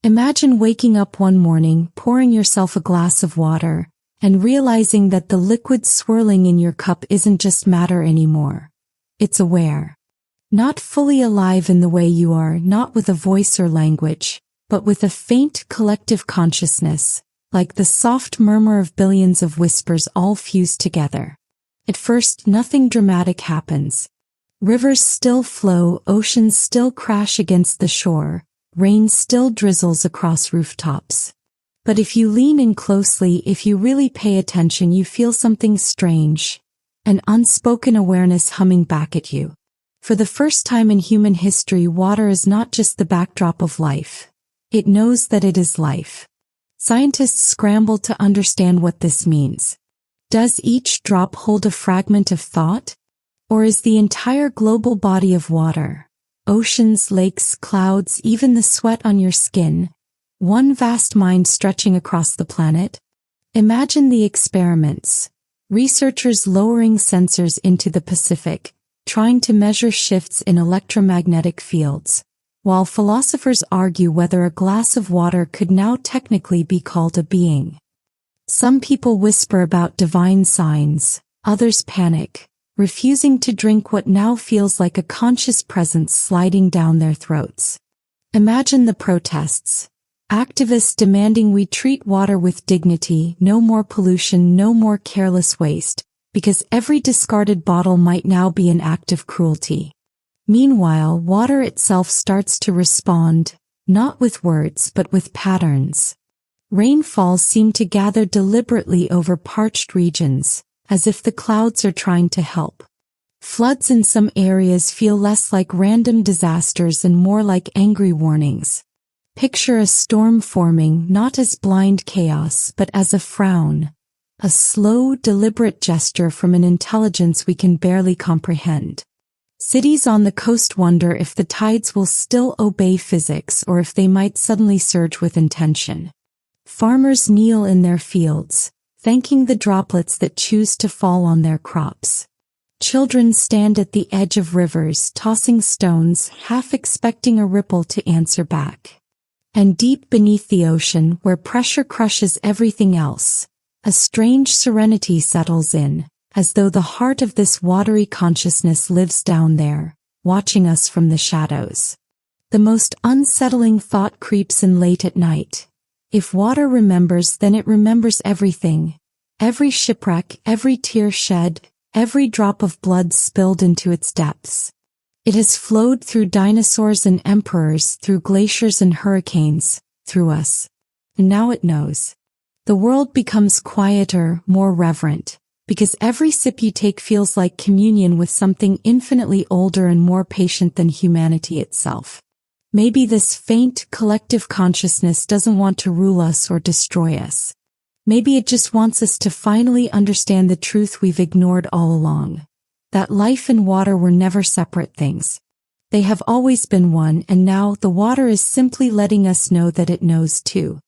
Imagine waking up one morning, pouring yourself a glass of water, and realizing that the liquid swirling in your cup isn't just matter anymore. It's aware. Not fully alive in the way you are, not with a voice or language, but with a faint collective consciousness, like the soft murmur of billions of whispers all fused together. At first, nothing dramatic happens. Rivers still flow, oceans still crash against the shore, rain still drizzles across rooftops. But if you lean in closely, if you really pay attention, you feel something strange, an unspoken awareness humming back at you. For the first time in human history, water is not just the backdrop of life. It knows that it is life. Scientists scramble to understand what this means. Does each drop hold a fragment of thought? Or is the entire global body of water, oceans, lakes, clouds, even the sweat on your skin, one vast mind stretching across the planet? Imagine the experiments. Researchers lowering sensors into the Pacific, trying to measure shifts in electromagnetic fields, while philosophers argue whether a glass of water could now technically be called a being. Some people whisper about divine signs, others panic, refusing to drink what now feels like a conscious presence sliding down their throats. Imagine the protests. Activists demanding we treat water with dignity, no more pollution, no more careless waste, because every discarded bottle might now be an act of cruelty. Meanwhile, water itself starts to respond, not with words but with patterns. Rainfalls seem to gather deliberately over parched regions, as if the clouds are trying to help. Floods in some areas feel less like random disasters and more like angry warnings. Picture a storm forming not as blind chaos but as a frown, a slow, deliberate gesture from an intelligence we can barely comprehend. Cities on the coast wonder if the tides will still obey physics or if they might suddenly surge with intention. Farmers kneel in their fields, thanking the droplets that choose to fall on their crops. Children stand at the edge of rivers, tossing stones, half expecting a ripple to answer back. And deep beneath the ocean, where pressure crushes everything else, a strange serenity settles in, as though the heart of this watery consciousness lives down there, watching us from the shadows. The most unsettling thought creeps in late at night. If water remembers, then it remembers everything. Every shipwreck, every tear shed, every drop of blood spilled into its depths. It has flowed through dinosaurs and emperors, through glaciers and hurricanes, through us. And now it knows. The world becomes quieter, more reverent, because every sip you take feels like communion with something infinitely older and more patient than humanity itself. Maybe this faint, collective consciousness doesn't want to rule us or destroy us. Maybe it just wants us to finally understand the truth we've ignored all along. That life and water were never separate things. They have always been one, and now the water is simply letting us know that it knows too.